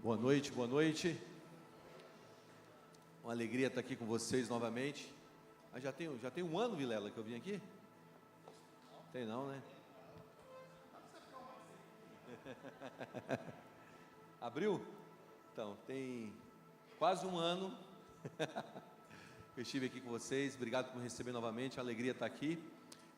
Boa noite, boa noite. Uma alegria estar aqui com vocês novamente. Já tem um ano, Vilela, que eu vim aqui? Tem não, né? Abril? Então, tem quase um ano que eu estive aqui com vocês. Obrigado por me receber novamente, a alegria estar aqui.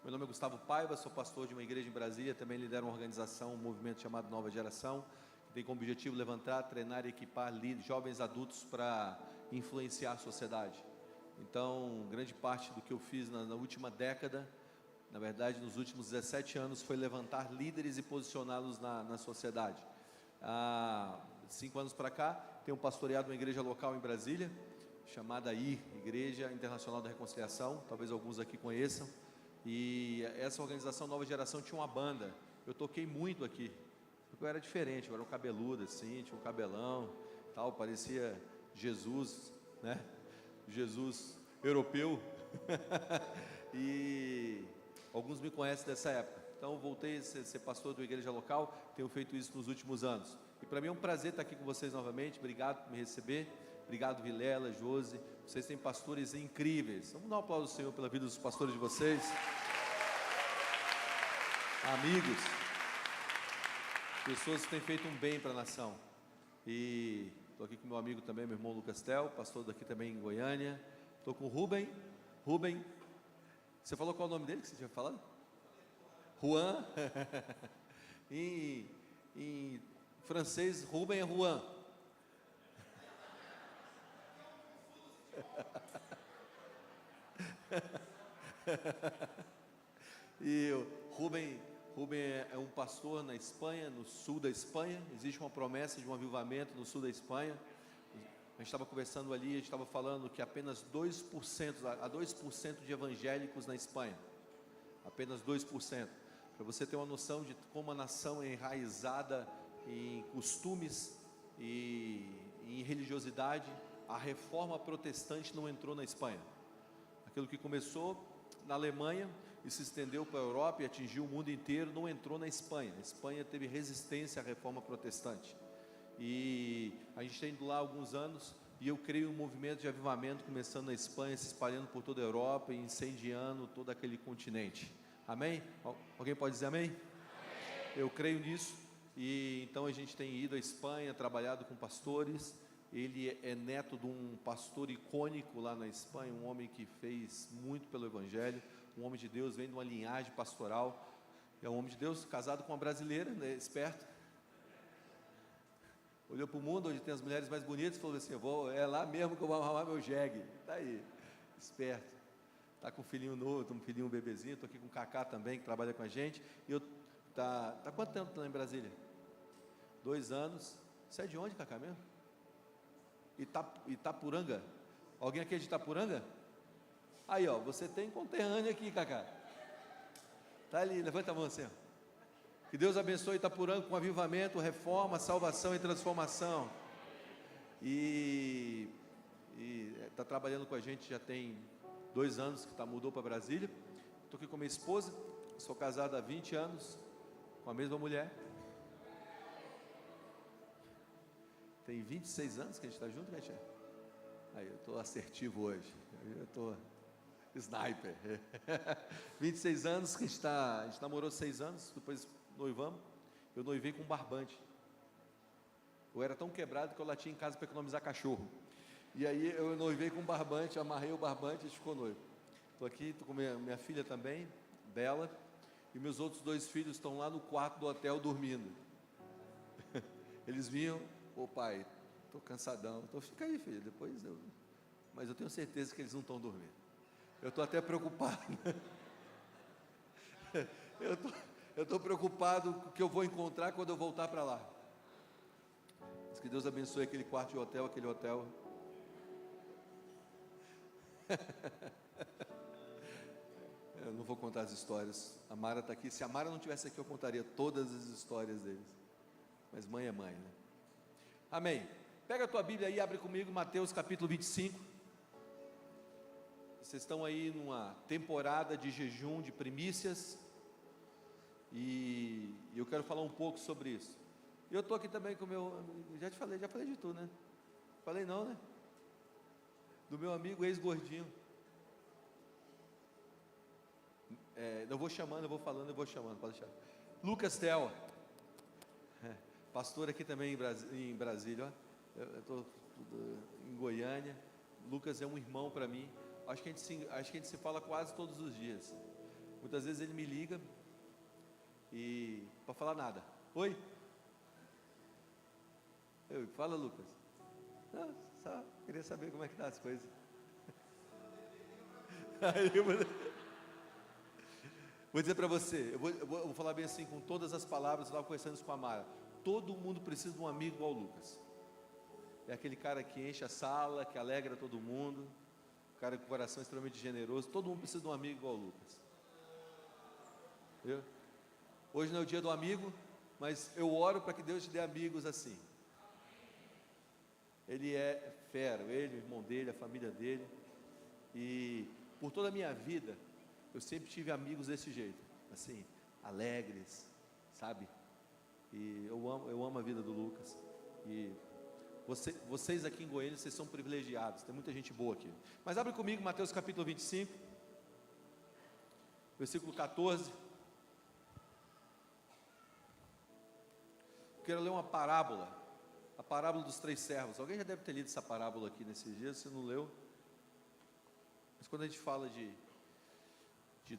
Meu nome é Gustavo Paiva, sou pastor de uma igreja em Brasília, também lidero uma organização, um movimento chamado Nova Geração, que tem como objetivo levantar, treinar e equipar jovens adultos para influenciar a sociedade. Então, grande parte do que eu fiz na última década, na verdade nos últimos 17 anos, foi levantar líderes e posicioná-los na sociedade. Há 5 anos para cá, tenho pastoreado uma igreja local em Brasília, chamada Igreja Internacional da Reconciliação, talvez alguns aqui conheçam. E essa organização Nova Geração tinha uma banda. Eu toquei muito aqui, porque eu era diferente, eu era um cabeludo assim, tinha um cabelão, tal, parecia Jesus, né? Jesus europeu. E alguns me conhecem dessa época. Então voltei a ser pastor de uma igreja local, tenho feito isso nos últimos anos. E para mim é um prazer estar aqui com vocês novamente. Obrigado por me receber. Obrigado, Vilela, Josi. Vocês têm pastores incríveis. Vamos dar um aplauso ao Senhor pela vida dos pastores de vocês. Amigos, pessoas que têm feito um bem para a nação. E estou aqui com meu amigo também, meu irmão Lucas Tel, pastor daqui também em Goiânia. Estou com o Rubem. Você falou qual é o nome dele que você tinha falado? Juan. Em francês, Rubem é Juan. E o Rubem é um pastor na Espanha, no sul da Espanha. Existe uma promessa de um avivamento no sul da Espanha. A gente estava conversando ali, a gente estava falando que apenas 2% de evangélicos na Espanha. Apenas 2%. Para você ter uma noção de como a nação é enraizada em costumes e em religiosidade, a reforma protestante não entrou na Espanha. Aquilo que começou na Alemanha e se estendeu para a Europa e atingiu o mundo inteiro, não entrou na Espanha. A Espanha teve resistência à reforma protestante. E a gente tem ido lá há alguns anos, e eu creio um movimento de avivamento começando na Espanha, se espalhando por toda a Europa e incendiando todo aquele continente. Amém? Alguém pode dizer amém? Amém. Eu creio nisso. E então a gente tem ido à Espanha, trabalhado com pastores. Ele é neto de um pastor icônico lá na Espanha, um homem que fez muito pelo Evangelho, um homem de Deus, vem de uma linhagem pastoral. É um homem de Deus, casado com uma brasileira, né, esperto. Olhou para o mundo, onde tem as mulheres mais bonitas, e falou assim: é lá mesmo que eu vou arrumar meu jegue. Está aí, esperto. Está com um filhinho novo, um filhinho, um bebezinho. Estou aqui com o Cacá também, que trabalha com a gente. E tá quanto tempo lá em Brasília? 2 anos. Você é de onde, Cacá, mesmo? Itapuranga. Alguém aqui é de Itapuranga? Aí, ó, você tem conterrâneo aqui, Cacá. Tá ali, levanta a mão assim, ó. Que Deus abençoe Itapuranga com avivamento, reforma, salvação e transformação. E está trabalhando com a gente já tem 2 anos que mudou para Brasília. Estou aqui com minha esposa, sou casado há 20 anos com a mesma mulher. Tem 26 anos que a gente está junto, né, tia? Aí, eu estou assertivo hoje. Eu estou sniper. 26 anos que a gente namorou 6 anos, depois noivamos. Eu noivei com um barbante. Eu era tão quebrado que eu latia em casa para economizar cachorro. E aí eu noivei com um barbante, amarrei o barbante e a gente ficou noivo. Estou aqui, estou com minha filha também, Bela. E meus outros 2 filhos estão lá no quarto do hotel dormindo. Eles vinham: ô pai, estou cansadão. Então fica aí, filho, mas eu tenho certeza que eles não estão dormindo. Eu estou até preocupado. Eu estou preocupado com o que eu vou encontrar quando eu voltar para lá. Mas que Deus abençoe aquele quarto de hotel, aquele hotel. Eu não vou contar as histórias. A Mara está aqui. Se a Mara não estivesse aqui, eu contaria todas as histórias deles. Mas mãe é mãe, né? Amém. Pega a tua Bíblia aí, abre comigo Mateus capítulo 25. Vocês estão aí numa temporada de jejum de primícias, e eu quero falar um pouco sobre isso. E eu estou aqui também com o meu, já falei de tudo, né? Falei não, né? Do meu amigo ex-gordinho. Eu vou chamando, eu vou falando, eu vou chamando, pode deixar. Lucas Tel, pastor aqui também em Brasília, ó. Eu estou em Goiânia. Lucas é um irmão para mim. Acho que a gente se fala quase todos os dias. Muitas vezes ele me liga e para falar nada. Oi? Fala, Lucas. Não, só queria saber como é que tá as coisas. Vou dizer para você, eu vou falar bem assim com todas as palavras. Eu estava conversando isso com a Mara. Todo mundo precisa de um amigo igual o Lucas. É aquele cara que enche a sala, que alegra todo mundo, um cara com coração extremamente generoso. Todo mundo precisa de um amigo igual o Lucas. Hoje não é o dia do amigo, mas eu oro para que Deus te dê amigos assim. Ele é fera, ele, o irmão dele, a família dele. E por toda a minha vida, eu sempre tive amigos desse jeito, assim, alegres, sabe? E eu amo a vida do Lucas. E vocês aqui em Goiânia, vocês são privilegiados, tem muita gente boa aqui. Mas abre comigo Mateus capítulo 25, versículo 14. Quero ler uma parábola, a parábola dos 3 servos. Alguém já deve ter lido essa parábola aqui nesses dias, se não leu. Mas quando a gente fala de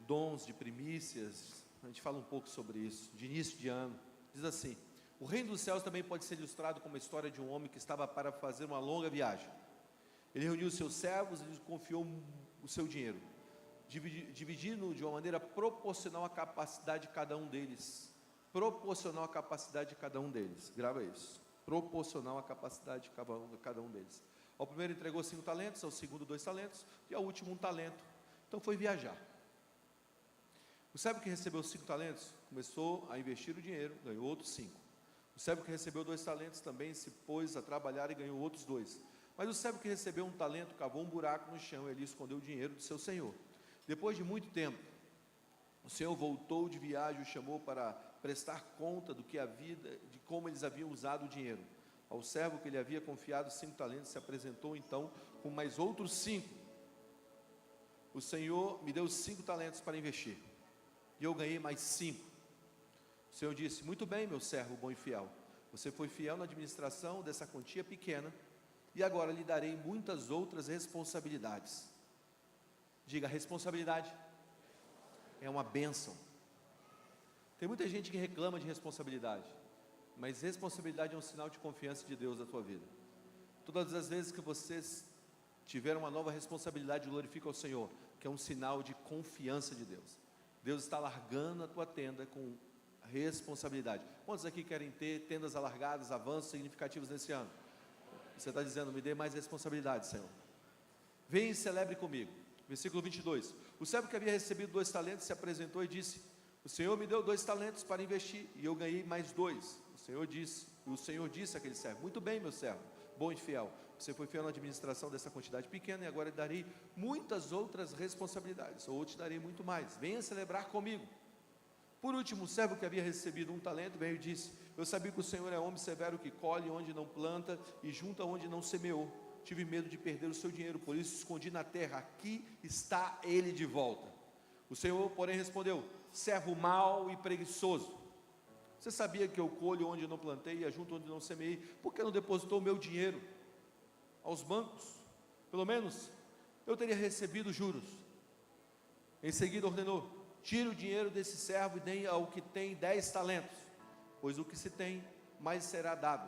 dons, de primícias, a gente fala um pouco sobre isso, de início de ano. Diz assim: o reino dos céus também pode ser ilustrado como a história de um homem que estava para fazer uma longa viagem. Ele reuniu os seus servos e lhes confiou o seu dinheiro, dividindo de uma maneira proporcional à capacidade de cada um deles. Proporcional à capacidade de cada um deles. Grava isso. Proporcional à capacidade de cada um deles. Ao primeiro entregou 5 talentos, ao segundo 2 talentos e ao último 1 talento. Então foi viajar. O servo que recebeu 5 talentos começou a investir o dinheiro, ganhou outros 5. O servo que recebeu 2 talentos também se pôs a trabalhar e ganhou outros 2. Mas o servo que recebeu 1 talento cavou um buraco no chão e ali escondeu o dinheiro do seu senhor. Depois de muito tempo, o senhor voltou de viagem e o chamou para prestar conta do que de como eles haviam usado o dinheiro. Ao servo que lhe havia confiado 5 talentos se apresentou então com mais outros 5. O senhor me deu 5 talentos para investir e eu ganhei mais 5. O Senhor disse: muito bem, meu servo bom e fiel, você foi fiel na administração dessa quantia pequena, e agora lhe darei muitas outras responsabilidades. Diga: responsabilidade é uma bênção. Tem muita gente que reclama de responsabilidade, mas responsabilidade é um sinal de confiança de Deus na tua vida. Todas as vezes que vocês tiveram uma nova responsabilidade, glorifica ao Senhor, que é um sinal de confiança de Deus. Deus está alargando a tua tenda com responsabilidade. Quantos aqui querem ter tendas alargadas, avanços significativos nesse ano? Você está dizendo: me dê mais responsabilidade, Senhor. Vem e celebre comigo. Versículo 22. O servo que havia recebido 2 talentos se apresentou e disse: o Senhor me deu 2 talentos para investir e eu ganhei mais 2. O Senhor disse àquele servo: muito bem, meu servo bom e fiel, você foi fiel na administração dessa quantidade pequena, e agora eu darei muitas outras responsabilidades, ou te darei muito mais. Venha celebrar comigo. Por último, o servo que havia recebido 1 talento veio e disse: eu sabia que o Senhor é homem severo, que colhe onde não planta e junta onde não semeou. Tive medo de perder o seu dinheiro, por isso escondi na terra. Aqui está ele de volta. O Senhor, porém, respondeu: servo mau e preguiçoso, você sabia que eu colho onde não plantei e ajunto onde não semeei? Por que não depositou o meu dinheiro aos bancos? Pelo menos eu teria recebido juros. Em seguida ordenou: tire o dinheiro desse servo e dê ao que tem 10 talentos, pois o que se tem, mais será dado,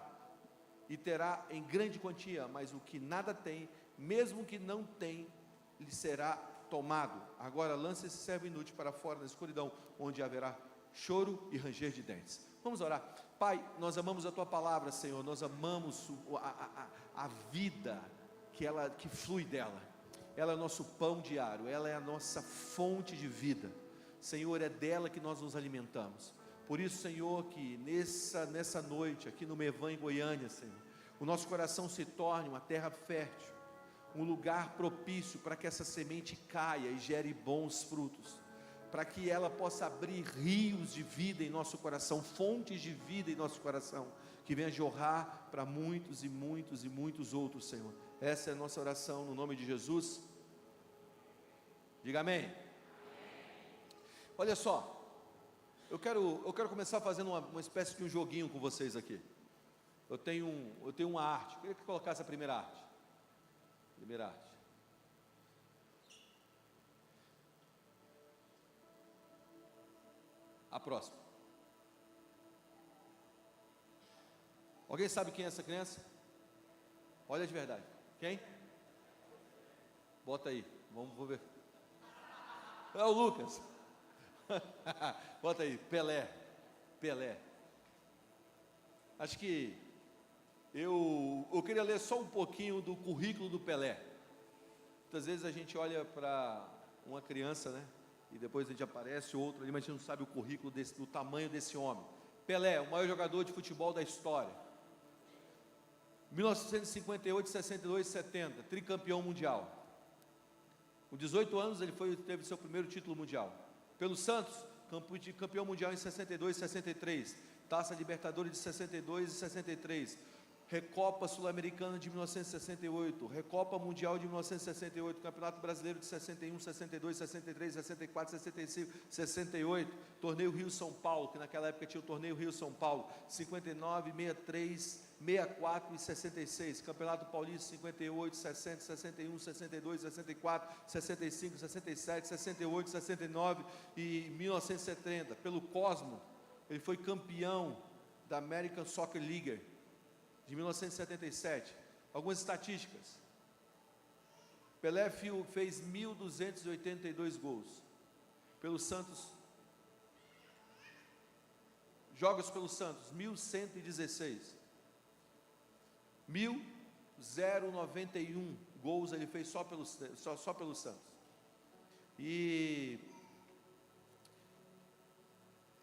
e terá em grande quantia, mas o que nada tem, mesmo que não tem, lhe será tomado. Agora lance esse servo inútil para fora na escuridão, onde haverá choro e ranger de dentes. Vamos orar. Pai, nós amamos a tua palavra, Senhor. Nós amamos a vida que flui dela. Ela é nosso pão diário, ela é a nossa fonte de vida, Senhor. É dela que nós nos alimentamos. Por isso, Senhor, que nessa noite aqui no Mevan, em Goiânia, Senhor, o nosso coração se torne uma terra fértil, um lugar propício para que essa semente caia e gere bons frutos, para que ela possa abrir rios de vida em nosso coração, fontes de vida em nosso coração, que venha jorrar para muitos e muitos e muitos outros, Senhor. Essa é a nossa oração no nome de Jesus. Diga amém. Olha só, eu quero começar fazendo uma espécie de um joguinho com vocês aqui. Eu tenho uma arte. Eu queria que colocasse a primeira arte. Primeira arte. A próxima. Alguém sabe quem é essa criança? Olha de verdade. Quem? Bota aí. Vou ver. É o Lucas. Bota aí. Pelé. Acho que eu queria ler só um pouquinho do currículo do Pelé. Muitas vezes a gente olha para uma criança, né? E depois a gente aparece outro ali, mas a gente não sabe o currículo do tamanho desse homem. Pelé, o maior jogador de futebol da história. 1958, 62, 70, tricampeão mundial. Com 18 anos ele teve seu primeiro título mundial. Pelo Santos, campeão mundial em 62 e 63, Taça Libertadores de 62 e 63, Recopa Sul-Americana de 1968, Recopa Mundial de 1968, Campeonato Brasileiro de 61, 62, 63, 64, 65, 68, Torneio Rio-São Paulo, que naquela época tinha o Torneio Rio-São Paulo, 59, 63, 64 e 66, Campeonato Paulista 58, 60, 61, 62, 64, 65, 67, 68, 69 e 1970. Pelo Cosmo, ele foi campeão da American Soccer League de 1977. Algumas estatísticas. Pelé fez 1.282 gols. Pelo Santos, jogos pelo Santos, 1.116. 1.091 gols ele fez só pelo Santos. E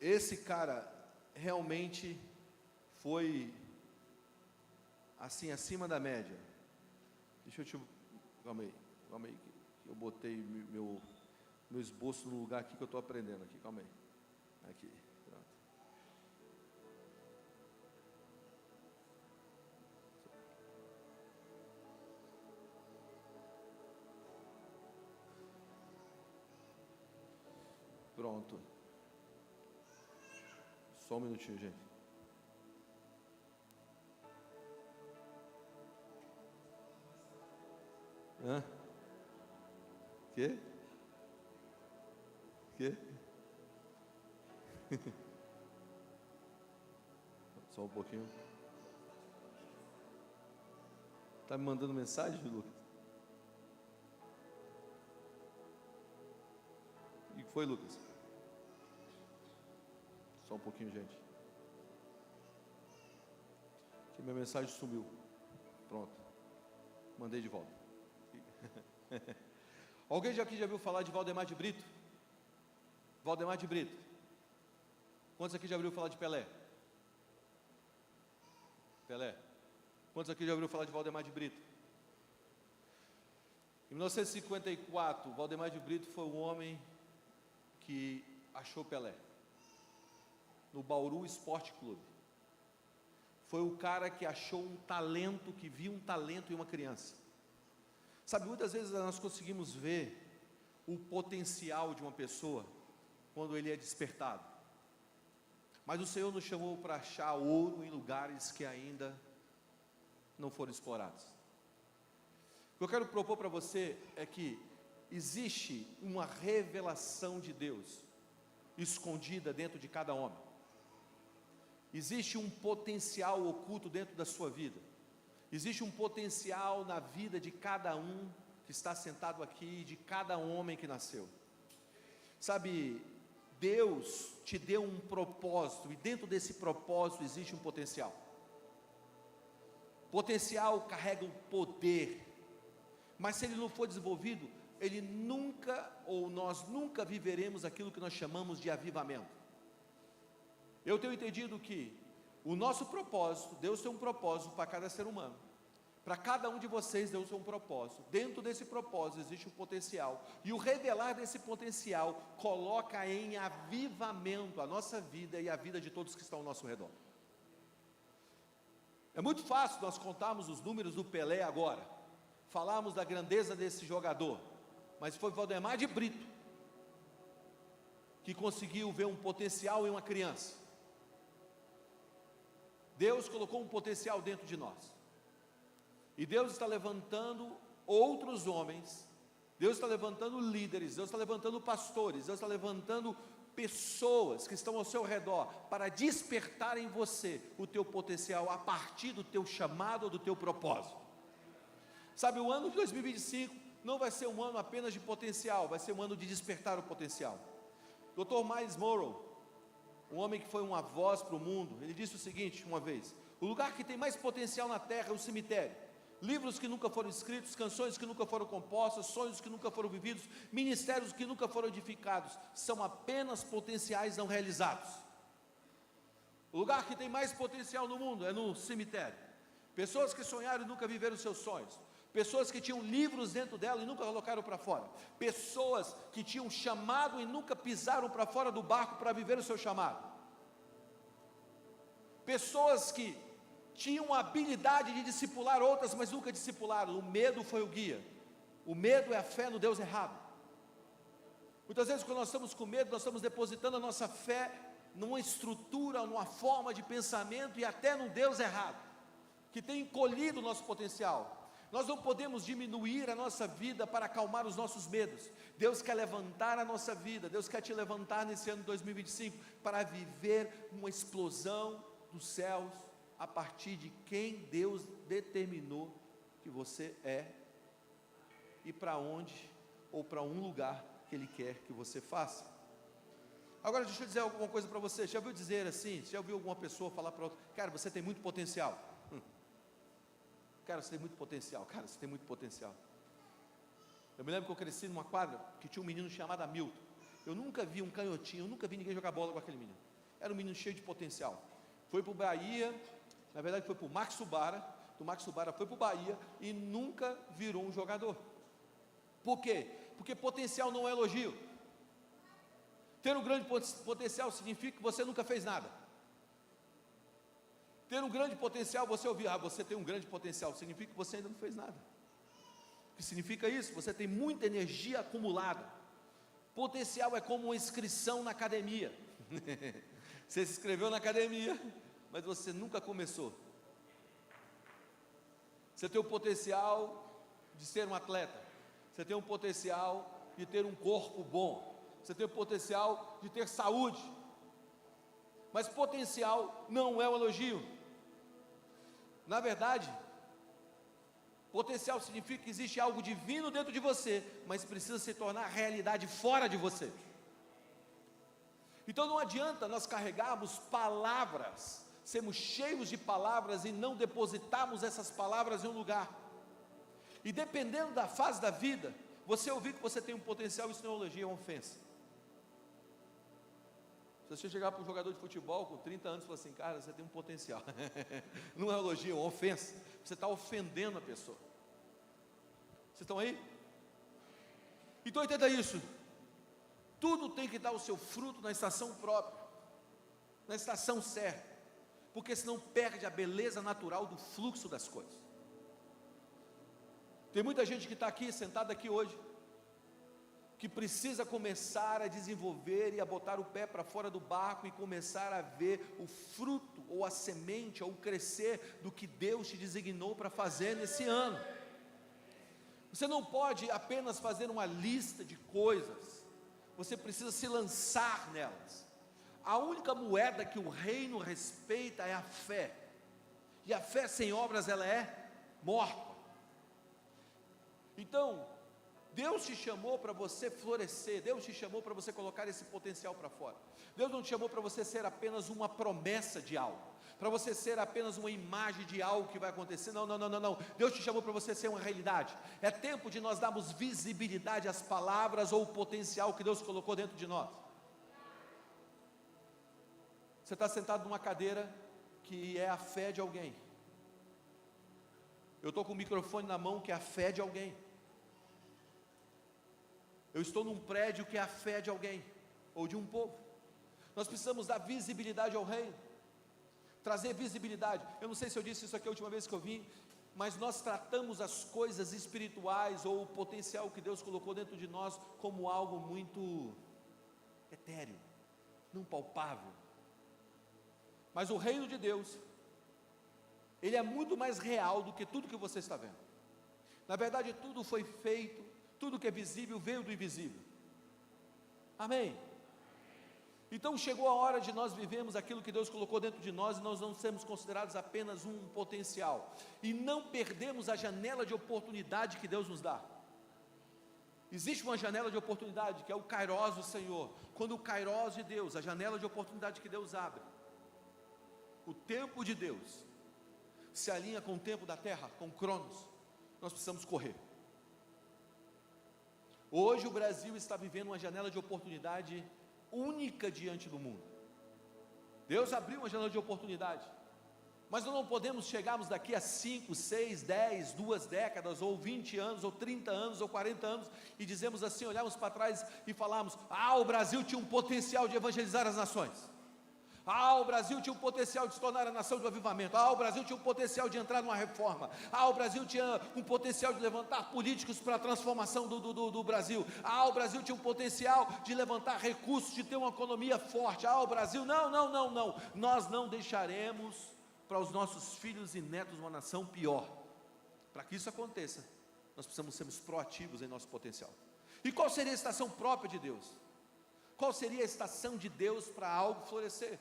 esse cara realmente foi assim, acima da média. Deixa eu te... Calma aí, que eu botei meu esboço no lugar aqui que eu estou aprendendo aqui, calma aí. Aqui, pronto. Pronto. Só um minutinho, gente. Hã? Quê? Só um pouquinho. Tá me mandando mensagem, Lucas? O que foi, Lucas? Só um pouquinho, gente. Que minha mensagem sumiu. Pronto. Mandei de volta. Alguém aqui já viu falar de Valdemar de Brito? Valdemar de Brito. Quantos aqui já ouviram falar de Pelé? Quantos aqui já ouviram falar de Valdemar de Brito? Em 1954, Valdemar de Brito foi o homem que achou Pelé no Bauru Esporte Clube. Foi o cara que achou um talento, que viu um talento em uma criança. Sabe, muitas vezes nós conseguimos ver o potencial de uma pessoa quando ele é despertado. Mas o Senhor nos chamou para achar ouro em lugares que ainda não foram explorados. O que eu quero propor para você é que existe uma revelação de Deus escondida dentro de cada homem. Existe um potencial oculto dentro da sua vida. Existe um potencial na vida de cada um que está sentado aqui, de cada homem que nasceu. Sabe, Deus te deu um propósito, e dentro desse propósito existe um potencial. Potencial carrega o poder, mas se ele não for desenvolvido, ele nunca, ou nós nunca viveremos aquilo que nós chamamos de avivamento. Eu tenho entendido que o nosso propósito, Deus tem um propósito para cada ser humano. Para cada um de vocês, Deus tem um propósito. Dentro desse propósito existe um potencial. E o revelar desse potencial coloca em avivamento a nossa vida e a vida de todos que estão ao nosso redor. É muito fácil nós contarmos os números do Pelé agora, falarmos da grandeza desse jogador, mas foi Valdemar de Brito que conseguiu ver um potencial em uma criança. Deus colocou um potencial dentro de nós, e Deus está levantando outros homens, Deus está levantando líderes, Deus está levantando pastores, Deus está levantando pessoas que estão ao seu redor, para despertar em você o teu potencial, a partir do teu chamado ou do teu propósito. Sabe, o ano de 2025 não vai ser um ano apenas de potencial, vai ser um ano de despertar o potencial. Dr. Miles Monroe, um homem que foi uma voz para o mundo, ele disse o seguinte uma vez: o lugar que tem mais potencial na terra é o cemitério. Livros que nunca foram escritos, canções que nunca foram compostas, sonhos que nunca foram vividos, ministérios que nunca foram edificados, são apenas potenciais não realizados. O lugar que tem mais potencial no mundo é no cemitério. Pessoas que sonharam e nunca viveram seus sonhos, pessoas que tinham livros dentro dela e nunca colocaram para fora, pessoas que tinham chamado e nunca pisaram para fora do barco para viver o seu chamado, pessoas que tinham a habilidade de discipular outras, mas nunca discipularam. O medo foi o guia. O medo é a fé no Deus errado. Muitas vezes, quando nós estamos com medo, nós estamos depositando a nossa fé numa estrutura, numa forma de pensamento e até num Deus errado, que tem encolhido o nosso potencial. Nós não podemos diminuir a nossa vida para acalmar os nossos medos. Deus quer levantar a nossa vida, Deus quer te levantar nesse ano de 2025 para viver uma explosão dos céus, a partir de quem Deus determinou que você é, e para onde, ou para um lugar que Ele quer que você faça. Agora deixa eu dizer alguma coisa para você. Já ouviu dizer assim, já ouviu alguma pessoa falar para outra: cara, você tem muito potencial. Cara, você tem muito potencial. Cara, você tem muito potencial. Eu me lembro que eu cresci numa quadra que tinha um menino chamado Hamilton. Eu nunca vi um canhotinho, eu nunca vi ninguém jogar bola com aquele menino. Era um menino cheio de potencial. Foi para o Bahia, na verdade foi para o Max Subara, do Max Subara foi para o Bahia e nunca virou um jogador. Por quê? Porque potencial não é elogio. Ter um grande potencial significa que você nunca fez nada. Ter um grande potencial, você ouvir: ah, você tem um grande potencial, significa que você ainda não fez nada. O que significa isso? Você tem muita energia acumulada. Potencial é como uma inscrição na academia. Você se inscreveu na academia, mas você nunca começou. Você tem o potencial de ser um atleta, você tem o potencial de ter um corpo bom, você tem o potencial de ter saúde, mas potencial não é um elogio. Na verdade, potencial significa que existe algo divino dentro de você, mas precisa se tornar realidade fora de você. Então não adianta nós carregarmos palavras, sermos cheios de palavras e não depositarmos essas palavras em um lugar. E dependendo da fase da vida, você ouvir que você tem um potencial, isso não é elogio, é uma ofensa. Se você chegar para um jogador de futebol com 30 anos e falar assim: cara, você tem um potencial, não é elogio, é uma ofensa. Você está ofendendo a pessoa. Vocês estão aí? Então entenda isso. Tudo tem que dar o seu fruto na estação própria, na estação certa, porque senão perde a beleza natural do fluxo das coisas. Tem muita gente que está aqui, sentada aqui hoje, que precisa começar a desenvolver e a botar o pé para fora do barco e começar a ver o fruto, ou a semente, ou o crescer do que Deus te designou para fazer nesse ano. Você não pode apenas fazer uma lista de coisas, você precisa se lançar nelas. A única moeda que o reino respeita é a fé, e a fé sem obras ela é morta. Então, Deus te chamou para você florescer, Deus te chamou para você colocar esse potencial para fora. Deus não te chamou para você ser apenas uma promessa de algo, para você ser apenas uma imagem de algo que vai acontecer. Não. Deus te chamou para você ser uma realidade. É tempo de nós darmos visibilidade às palavras ou o potencial que Deus colocou dentro de nós. Você está sentado numa cadeira que é a fé de alguém. Eu estou com o microfone na mão que é a fé de alguém. Eu estou num prédio que é a fé de alguém, ou de um povo. Nós precisamos dar visibilidade ao reino. trazer visibilidade. Eu não sei se eu disse isso aqui a última vez que eu vim, mas nós tratamos as coisas espirituais ou o potencial que Deus colocou dentro de nós como algo muito etéreo, não palpável. Mas o reino de Deus, ele é muito mais real do que tudo que você está vendo. Na verdade, tudo foi feito, tudo que é visível veio do invisível. Amém? Então chegou a hora de nós vivermos aquilo que Deus colocou dentro de nós, e nós não sermos considerados apenas um potencial, e não perdemos a janela de oportunidade que Deus nos dá. Existe uma janela de oportunidade, que é o Kairos do Senhor. Quando o Kairos de Deus, a janela de oportunidade que Deus abre, o tempo de Deus se alinha com o tempo da terra, com o Cronos, nós precisamos correr. Hoje o Brasil está vivendo uma janela de oportunidade única diante do mundo. Deus abriu uma janela de oportunidade, mas nós não podemos chegarmos daqui a 5, 6, 10, 2 décadas, ou 20 anos, ou 30 anos, ou 40 anos, e dizemos assim, olharmos para trás e falarmos: o Brasil tinha um potencial de evangelizar as nações. O Brasil tinha um potencial de se tornar a nação do avivamento. O Brasil tinha um potencial de entrar numa reforma. O Brasil tinha um potencial de levantar políticos para a transformação do Brasil. O Brasil tinha um potencial de levantar recursos, de ter uma economia forte. O Brasil, não. Nós não deixaremos para os nossos filhos e netos uma nação pior. Para que isso aconteça, nós precisamos sermos proativos em nosso potencial. E qual seria a estação própria de Deus? Qual seria a estação de Deus para algo florescer?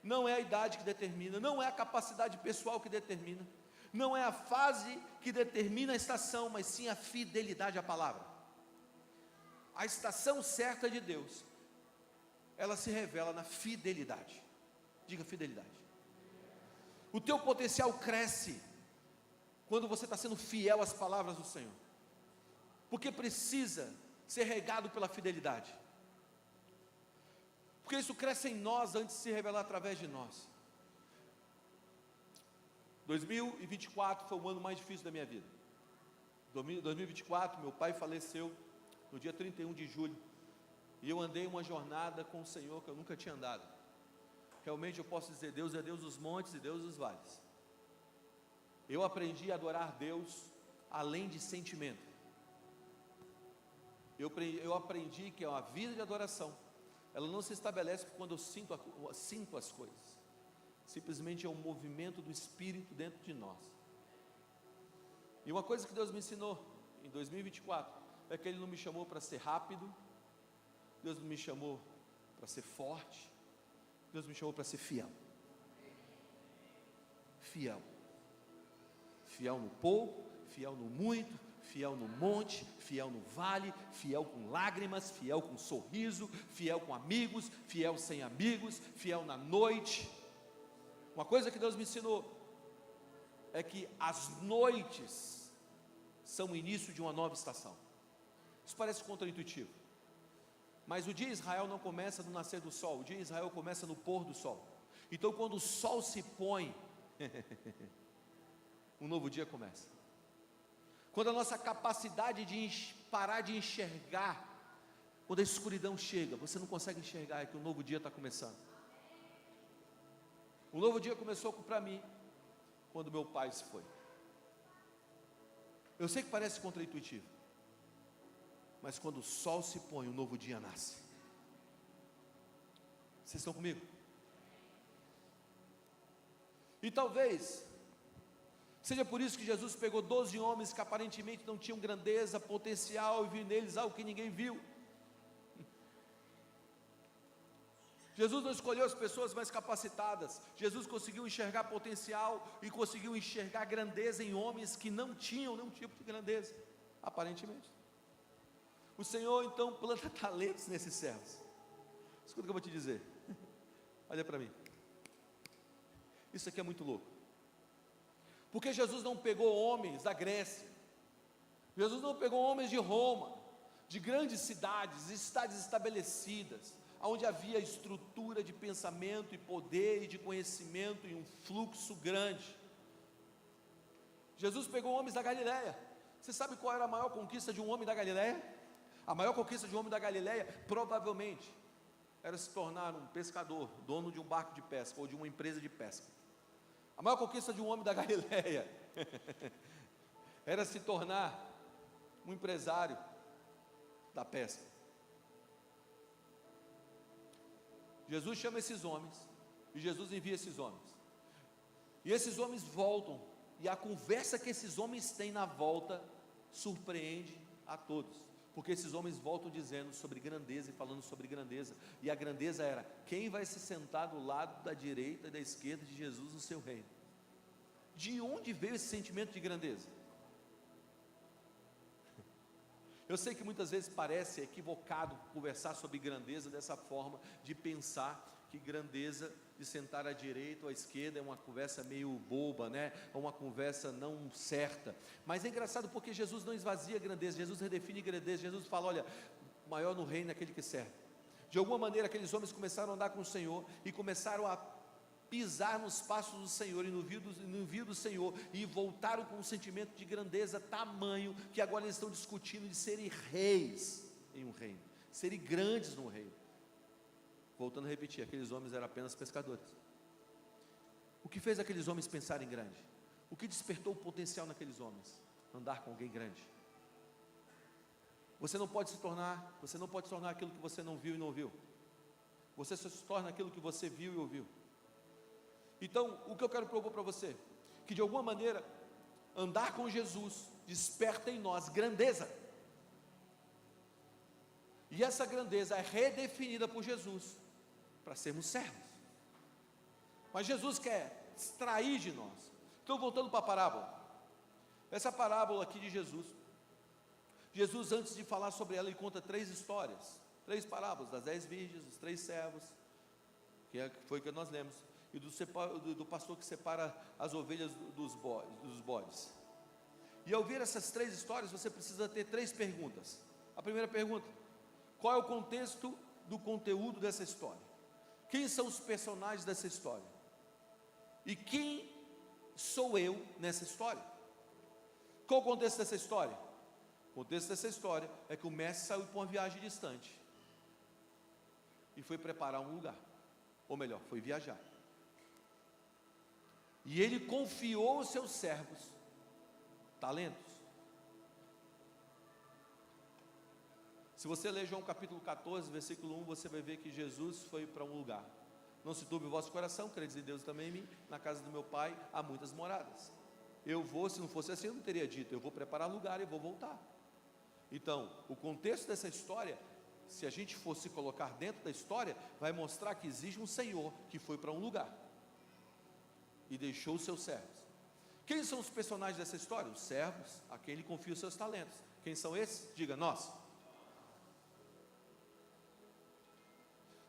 Não é a idade que determina, não é a capacidade pessoal que determina, não é a fase que determina a estação, mas sim a fidelidade à palavra. A estação certa de Deus, ela se revela na fidelidade. Diga fidelidade. O teu potencial cresce quando você está sendo fiel às palavras do Senhor, porque precisa ser regado pela fidelidade. Porque isso cresce em nós antes de se revelar através de nós. 2024 foi o ano mais difícil da minha vida. 2024, meu pai faleceu no dia 31 de julho. E eu andei uma jornada com o Senhor que eu nunca tinha andado. Realmente eu posso dizer, Deus é Deus dos montes e Deus dos vales. Eu aprendi a adorar Deus além de sentimento. Eu aprendi que é uma vida de adoração. Ela não se estabelece quando eu sinto as coisas. Simplesmente é um movimento do Espírito dentro de nós. E uma coisa que Deus me ensinou em 2024 é que Ele não me chamou para ser rápido, Deus não me chamou para ser forte, Deus me chamou para ser fiel. Fiel. Fiel no pouco, fiel no muito, fiel no monte, fiel no vale, fiel com lágrimas, fiel com sorriso, fiel com amigos, fiel sem amigos, fiel na noite. Uma coisa que Deus me ensinou é que as noites são o início de uma nova estação. Isso parece contraintuitivo, mas o dia de Israel não começa no nascer do sol, o dia de Israel começa no pôr do sol. Então quando o sol se põe, um novo dia começa. Quando a nossa capacidade de parar de enxergar, quando a escuridão chega, você não consegue enxergar, é que um novo dia está começando. Um novo dia começou para mim, quando meu pai se foi. Eu sei que parece contraintuitivo, mas quando o sol se põe, um novo dia nasce. Vocês estão comigo? E talvez seja por isso que Jesus pegou 12 homens que aparentemente não tinham grandeza, potencial, e viu neles algo que ninguém viu. Jesus não escolheu as pessoas mais capacitadas. Jesus conseguiu enxergar potencial e conseguiu enxergar grandeza em homens que não tinham nenhum tipo de grandeza, aparentemente. O Senhor então planta talentos nesses servos. Escuta o que eu vou te dizer. Olha para mim. Isso aqui é muito louco. Porque Jesus não pegou homens da Grécia, Jesus não pegou homens de Roma, de grandes cidades estabelecidas, onde havia estrutura de pensamento e poder e de conhecimento e um fluxo grande. Jesus pegou homens da Galileia. Você sabe qual era a maior conquista de um homem da Galileia? A maior conquista de um homem da Galileia, provavelmente, era se tornar um pescador, dono de um barco de pesca, ou de uma empresa de pesca. A maior conquista de um homem da Galileia era se tornar um empresário da pesca. Jesus chama esses homens, e Jesus envia esses homens, e esses homens voltam, e a conversa que esses homens têm na volta surpreende a todos, porque esses homens voltam dizendo sobre grandeza e falando sobre grandeza, e a grandeza era: quem vai se sentar do lado da direita e da esquerda de Jesus no seu reino? De onde veio esse sentimento de grandeza? Eu sei que muitas vezes parece equivocado conversar sobre grandeza dessa forma, de pensar que grandeza de sentar à direita ou à esquerda é uma conversa meio boba, né? É uma conversa não certa. Mas é engraçado porque Jesus não esvazia grandeza, Jesus redefine grandeza. Jesus fala: olha, o maior no reino é aquele que serve. De alguma maneira aqueles homens começaram a andar com o Senhor e começaram a pisar nos passos do Senhor e no envio do Senhor, e voltaram com um sentimento de grandeza tamanho, que agora eles estão discutindo de serem reis em um reino, serem grandes no reino. Voltando a repetir, aqueles homens eram apenas pescadores. O que fez aqueles homens pensarem grande? O que despertou o potencial naqueles homens? Andar com alguém grande. Você não pode se tornar aquilo que você não viu e não ouviu. Você só se torna aquilo que você viu e ouviu. Então, o que eu quero propor para você, que de alguma maneira, andar com Jesus desperta em nós grandeza, e essa grandeza é redefinida por Jesus, para sermos servos, mas Jesus quer extrair de nós. Então, voltando para a parábola, essa parábola aqui de Jesus, antes de falar sobre ela, ele conta 3 histórias, 3 parábolas, das 10 virgens, dos 3 servos, que foi o que nós lemos, e do pastor que separa as ovelhas dos bodes. E ao ver essas 3 histórias, você precisa ter 3 perguntas. A primeira pergunta: qual é o contexto do conteúdo dessa história? Quem são os personagens dessa história? E quem sou eu nessa história? Qual o contexto dessa história? O contexto dessa história é que o mestre saiu para uma viagem distante e foi preparar um lugar, ou melhor, foi viajar. E ele confiou aos seus servos talentos. Se você ler João capítulo 14, versículo 1, você vai ver que Jesus foi para um lugar. Não se turbe o vosso coração, credes em Deus também em mim. Na casa do meu pai há muitas moradas. Eu vou, se não fosse assim eu não teria dito, eu vou preparar lugar e vou voltar. Então, o contexto dessa história, se a gente fosse colocar dentro da história, vai mostrar que existe um Senhor que foi para um lugar e deixou os seus servos. Quem são os personagens dessa história? Os servos, a quem ele confia os seus talentos. Quem são esses? Diga: nós.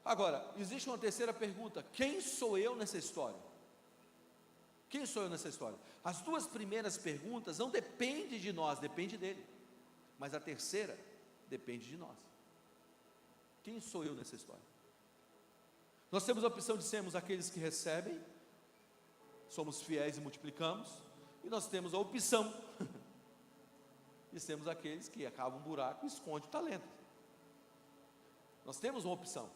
Agora, existe uma terceira pergunta: quem sou eu nessa história? Quem sou eu nessa história? As 2 primeiras perguntas não dependem de nós, depende dele. Mas a terceira depende de nós. Quem sou eu nessa história? Nós temos a opção de sermos aqueles que recebem, somos fiéis e multiplicamos, e nós temos a opção de sermos aqueles que cavam um buraco e esconde o talento. Nós temos uma opção.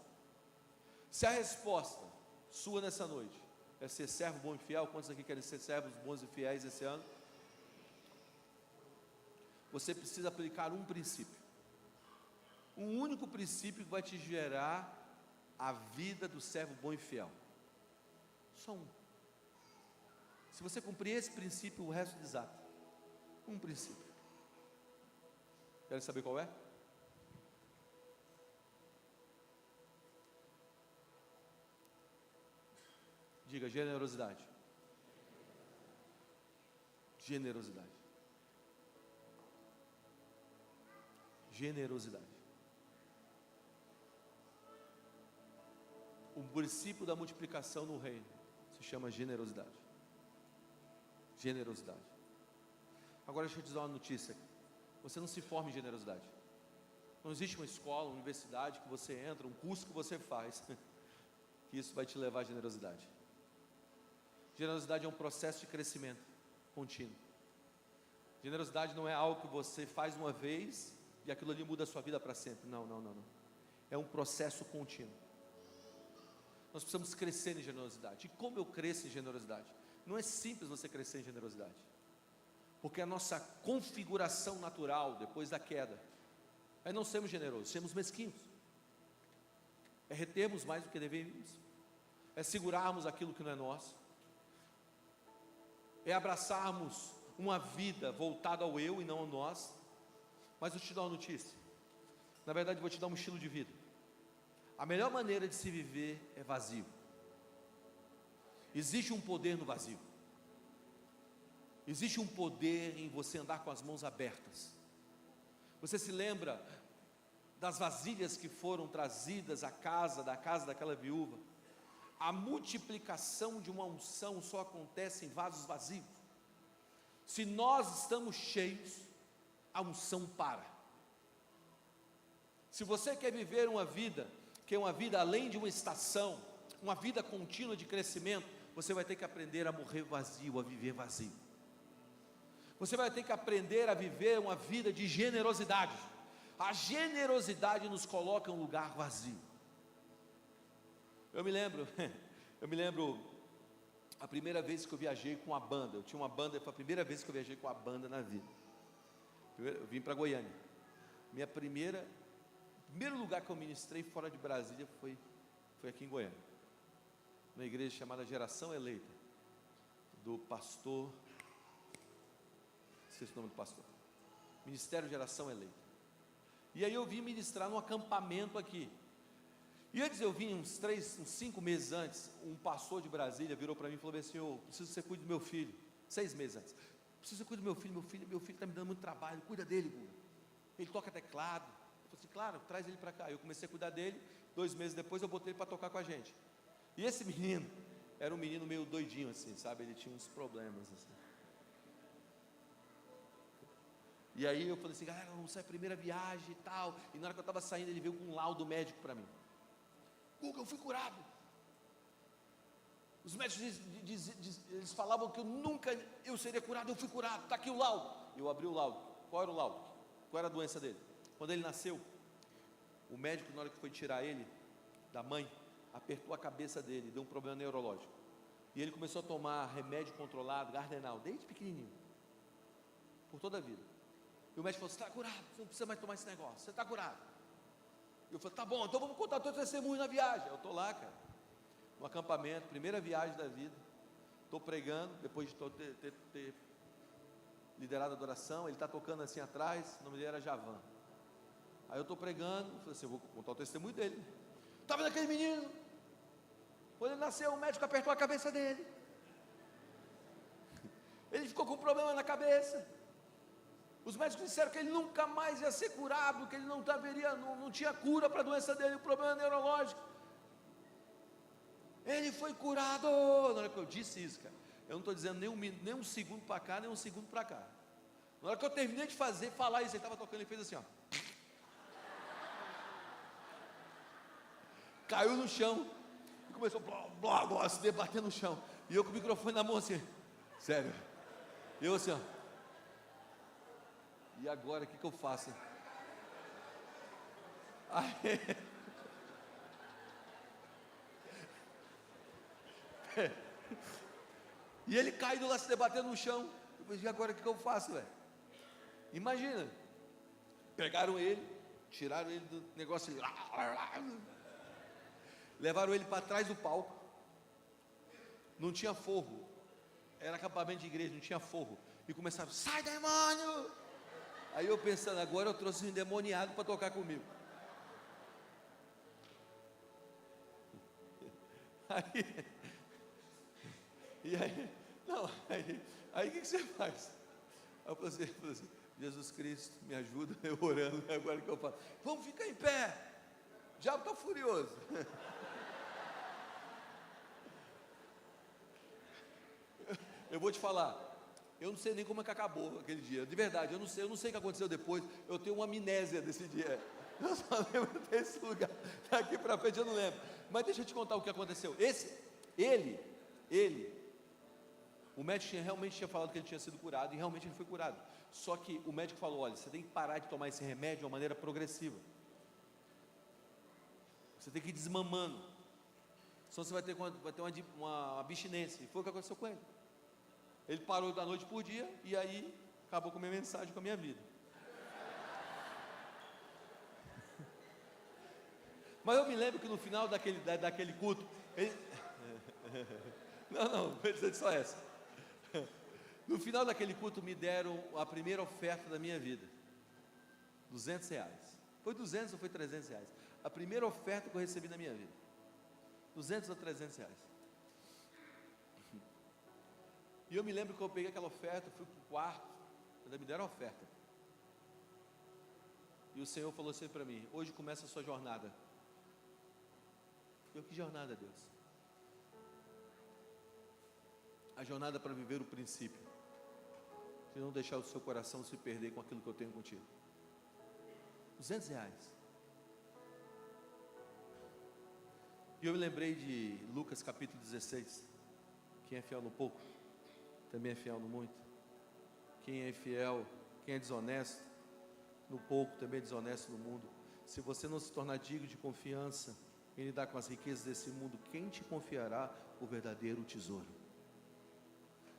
Se a resposta sua nessa noite é ser servo bom e fiel, quantos aqui querem ser servos bons e fiéis esse ano? Você precisa aplicar um princípio, um único princípio que vai te gerar a vida do servo bom e fiel. Só um. Se você cumprir esse princípio, o resto desata. Um princípio. Querem saber qual é? Diga: generosidade. Generosidade. Generosidade. O princípio da multiplicação no reino se chama generosidade. Generosidade. Agora deixa eu te dizer uma notícia: você não se forma em generosidade. Não existe uma escola, uma universidade que você entra, um curso que você faz que isso vai te levar à generosidade. Generosidade é um processo de crescimento contínuo. Generosidade não é algo que você faz uma vez e aquilo ali muda a sua vida para sempre. Não. É um processo contínuo. Nós precisamos crescer em generosidade. E como eu cresço em generosidade? Não é simples você crescer em generosidade, porque a nossa configuração natural, depois da queda, é não sermos generosos, sermos mesquinhos, é retermos mais do que devemos, é segurarmos aquilo que não é nosso, é abraçarmos uma vida voltada ao eu e não ao nós. Mas vou te dar uma notícia, na verdade vou te dar um estilo de vida. A melhor maneira de se viver é vazio. Existe um poder no vazio. Existe um poder em você andar com as mãos abertas. Você se lembra das vasilhas que foram trazidas à casa daquela viúva? A multiplicação de uma unção só acontece em vasos vazios. Se nós estamos cheios, a unção para. Se você quer viver uma vida, que é uma vida além de uma estação, uma vida contínua de crescimento, você vai ter que aprender a morrer vazio, a viver vazio. Você vai ter que aprender a viver uma vida de generosidade. A generosidade nos coloca em um lugar vazio. Eu me lembro a primeira vez que eu viajei com a banda. Eu tinha uma banda, foi a primeira vez que eu viajei com a banda na vida. Eu vim para Goiânia. O primeiro lugar que eu ministrei fora de Brasília foi aqui em Goiânia, numa igreja chamada Geração Eleita, do pastor, esqueci o nome do pastor, Ministério Geração Eleita. E aí eu vim ministrar num acampamento aqui. E antes eu vim, uns 5 meses antes, um pastor de Brasília virou para mim e falou assim: "Senhor, preciso que você cuide do meu filho." 6 meses antes: "Preciso que você cuide do meu filho está me dando muito trabalho, cuida dele, Guga. Ele toca teclado." Eu falei assim: "Claro, traz ele para cá." Eu comecei a cuidar dele. 2 meses depois eu botei ele para tocar com a gente. E esse menino era um menino meio doidinho assim, sabe? Ele tinha uns problemas assim. E aí eu falei assim: "Galera, vamos sair, primeira viagem e tal." E na hora que eu estava saindo, ele veio com um laudo médico para mim: "Guga, eu fui curado." Os médicos eles falavam que eu seria curado. Eu fui curado, está aqui o laudo. Eu abri o laudo. Qual era o laudo? Qual era a doença dele? Quando ele nasceu, o médico, na hora que foi tirar ele da mãe, apertou a cabeça dele, deu um problema neurológico, e ele começou a tomar remédio controlado, Gardenal, desde pequenininho, por toda a vida. E o médico falou: "Você está curado, você não precisa mais tomar esse negócio, você está curado." Eu falei: "Tá bom, então vamos contar teu testemunho na viagem." Eu estou lá, cara, no acampamento, primeira viagem da vida, estou pregando, depois de ter liderado a adoração. Ele está tocando assim atrás, o nome dele era Javan. Aí eu estou pregando, falei assim: "Eu vou contar o testemunho dele." Está vendo aquele menino? Quando ele nasceu, o médico apertou a cabeça dele. Ele ficou com um problema na cabeça. Os médicos disseram que ele nunca mais ia ser curado, que ele não tinha cura para a doença dele, o problema neurológico. Ele foi curado. Na hora que eu disse isso, cara, eu não estou dizendo nem um segundo para cá, nem um segundo para cá. Na hora que eu terminei de falar isso, ele estava tocando, ele fez assim, ó. Caiu no chão e começou a se debater no chão. E eu com o microfone na mão assim, sério. Eu assim, ó. E agora, o que eu faço? Aí, e ele caído lá se debatendo no chão. Eu falei: "E agora, o que eu faço, velho?" Imagina, pegaram ele, tiraram ele do negócio, levaram ele para trás do palco. Não tinha forro, era acampamento de igreja, não tinha forro. E começaram: "Sai, demônio!" Aí eu pensando: agora eu trouxe um endemoniado para tocar comigo. Aí o que você faz? Aí eu falei assim: "Jesus Cristo, me ajuda." Eu orando, agora o que eu faço? Vamos ficar em pé. O diabo está furioso. Eu vou te falar, eu não sei nem como é que acabou aquele dia, de verdade, eu não sei o que aconteceu depois. Eu tenho uma amnésia desse dia, eu só lembro desse lugar, daqui para frente eu não lembro. Mas deixa eu te contar o que aconteceu. O médico realmente tinha falado que ele tinha sido curado, e realmente ele foi curado. Só que o médico falou: "Olha, você tem que parar de tomar esse remédio de uma maneira progressiva. Você tem que ir desmamando, senão você vai ter uma abstinência." E foi o que aconteceu com ele. Ele parou da noite por dia e aí acabou com a minha mensagem, com a minha vida. Mas eu me lembro que no final daquele culto, não, vou dizer só essa. No final daquele culto me deram a primeira oferta da minha vida, R$200. Foi 200 ou foi 300 reais? A primeira oferta que eu recebi na minha vida, 200 ou 300 reais. E eu me lembro que eu peguei aquela oferta, fui para o quarto, ainda me deram a oferta. E o Senhor falou assim para mim: hoje começa a sua jornada. Eu: que jornada, Deus? A jornada para viver o princípio, de não deixar o seu coração se perder com aquilo que eu tenho contigo. 200 reais. E eu me lembrei de Lucas capítulo 16. Quem é fiel no pouco, também é fiel no muito. Quem é infiel, quem é desonesto no pouco, também é desonesto no mundo. Se você não se tornar digno de confiança em lidar com as riquezas desse mundo, quem te confiará o verdadeiro tesouro?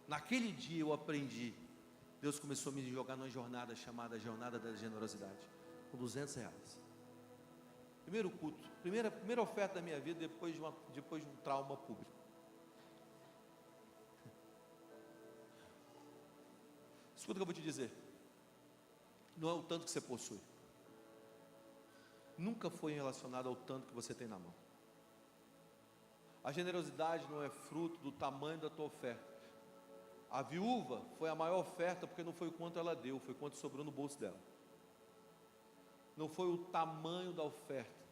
Naquele dia eu aprendi. Deus começou a me jogar numa jornada chamada Jornada da Generosidade, com 200 reais. Primeiro culto, primeira oferta da minha vida depois de um trauma público. Escuta o que eu vou te dizer. Não é o tanto que você possui. Nunca foi relacionado ao tanto que você tem na mão. A generosidade não é fruto do tamanho da tua oferta. A viúva foi a maior oferta porque não foi o quanto ela deu, foi quanto sobrou no bolso dela. Não foi o tamanho da oferta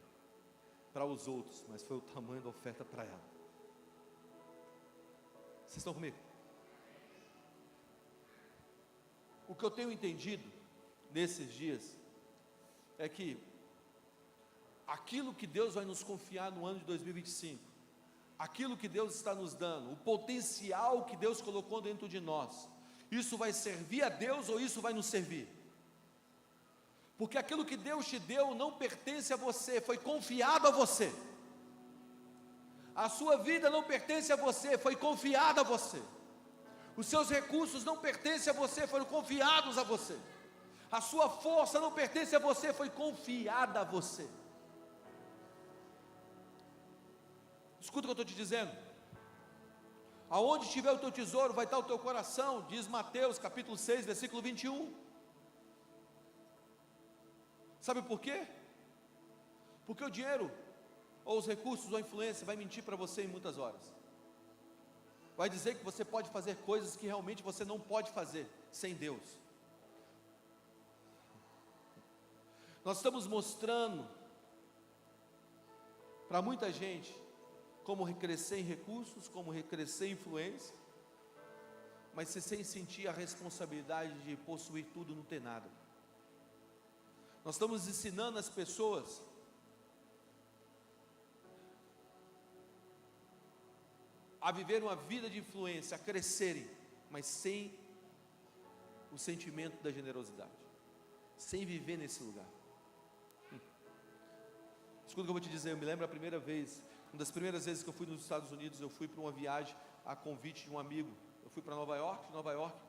para os outros, mas foi o tamanho da oferta para ela. Vocês estão comigo? O que eu tenho entendido nesses dias é que aquilo que Deus vai nos confiar no ano de 2025, aquilo que Deus está nos dando, o potencial que Deus colocou dentro de nós, isso vai servir a Deus ou isso vai nos servir? Porque aquilo que Deus te deu não pertence a você, foi confiado a você. A sua vida não pertence a você, foi confiada a você. Os seus recursos não pertencem a você, foram confiados a você. A sua força não pertence a você, foi confiada a você. Escuta o que eu estou te dizendo. Aonde estiver o teu tesouro, vai estar o teu coração, diz Mateus capítulo 6, versículo 21. Sabe por quê? Porque o dinheiro, ou os recursos, ou a influência, vai mentir para você em muitas horas. Vai dizer que você pode fazer coisas que realmente você não pode fazer, sem Deus. Nós estamos mostrando, para muita gente, como crescer em recursos, como crescer em influência, mas sem sentir a responsabilidade de possuir tudo e não ter nada. Nós estamos ensinando as pessoas a viver uma vida de influência, a crescerem, mas sem o sentimento da generosidade, sem viver nesse lugar. Escuta o que eu vou te dizer. Eu me lembro a primeira vez, uma das primeiras vezes que eu fui nos Estados Unidos, eu fui para uma viagem a convite de um amigo. Eu fui para Nova York,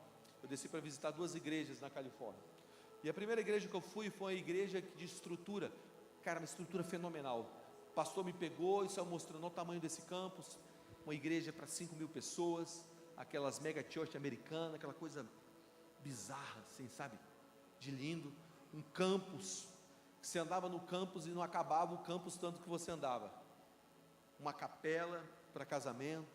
eu desci para visitar 2 igrejas na Califórnia. E a primeira igreja que eu fui foi uma igreja de estrutura, cara, uma estrutura fenomenal. O pastor me pegou e saiu mostrando o tamanho desse campus, uma igreja para 5.000 pessoas, aquelas mega church americanas, aquela coisa bizarra, assim, sabe, de lindo, um campus, que você andava no campus e não acabava o campus tanto que você andava, uma capela para casamento,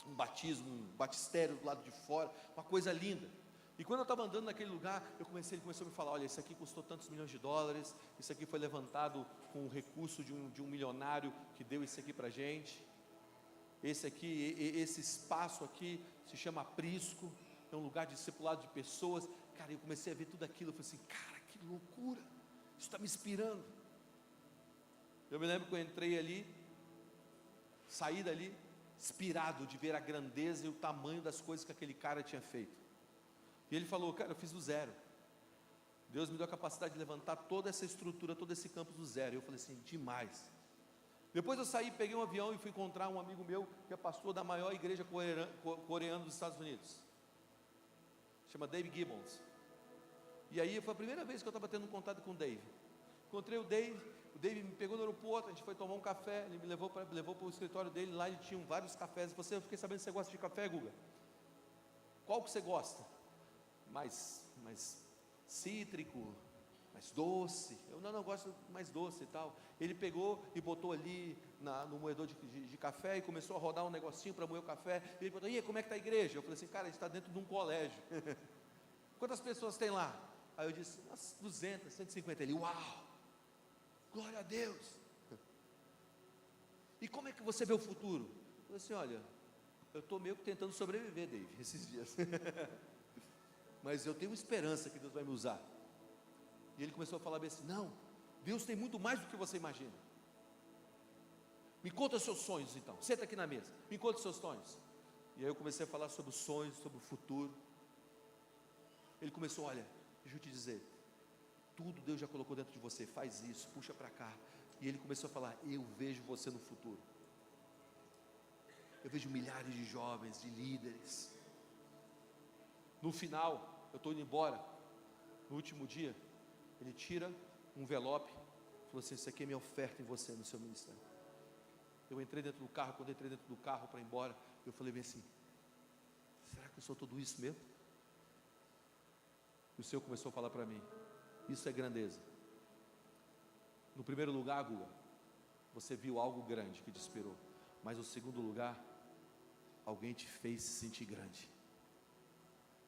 um batismo, um batistério do lado de fora, uma coisa linda. E quando eu estava andando naquele lugar, ele começou a me falar: olha, isso aqui custou tantos milhões de dólares, isso aqui foi levantado com o recurso de um milionário que deu isso aqui para a gente. Esse espaço aqui se chama aprisco, é um lugar de discipulado de pessoas. Cara, eu comecei a ver tudo aquilo, eu falei assim: cara, que loucura, isso está me inspirando. Eu me lembro que eu entrei ali, saí dali, inspirado de ver a grandeza e o tamanho das coisas que aquele cara tinha feito. E ele falou: cara, eu fiz do zero. Deus me deu a capacidade de levantar toda essa estrutura, todo esse campus do zero. E eu falei assim: demais. Depois eu saí, peguei um avião e fui encontrar um amigo meu, que é pastor da maior igreja coreana dos Estados Unidos. chama Dave Gibbons. E aí foi a primeira vez que eu estava tendo contato com o Dave. Encontrei o Dave me pegou no aeroporto, a gente foi tomar um café, ele me levou para o escritório dele, lá ele tinha vários cafés. Eu fiquei sabendo que você gosta de café, Guga. Qual que você gosta? Mais cítrico, mais doce? Eu não gosto mais doce e tal. Ele pegou e botou ali no moedor de café e começou a rodar um negocinho para moer o café. Ele perguntou, e aí, como é que está a igreja? Eu falei assim, cara, a gente está dentro de um colégio. Quantas pessoas tem lá? Aí eu disse, umas 200, 150. Ele, uau, glória a Deus. E como é que você vê o futuro? Eu falei assim, olha, eu estou meio que tentando sobreviver, Dave, esses dias. Mas eu tenho esperança que Deus vai me usar. E ele começou a falar bem assim, não, Deus tem muito mais do que você imagina. Me conta os seus sonhos então, senta aqui na mesa, me conta os seus sonhos. E aí eu comecei a falar sobre os sonhos, sobre o futuro. Ele começou, olha, deixa eu te dizer, tudo Deus já colocou dentro de você, faz isso, puxa para cá. E ele começou a falar, eu vejo você no futuro. Eu vejo milhares de jovens, de líderes. No final, eu estou indo embora, no último dia, ele tira um envelope, falou assim, isso aqui é minha oferta em você, no seu ministério. Eu entrei dentro do carro, quando entrei dentro do carro para ir embora, eu falei bem assim, será que eu sou tudo isso mesmo? E o Senhor começou a falar para mim, isso é grandeza. No primeiro lugar, Guga, você viu algo grande que te inspirou, mas no segundo lugar, alguém te fez se sentir grande.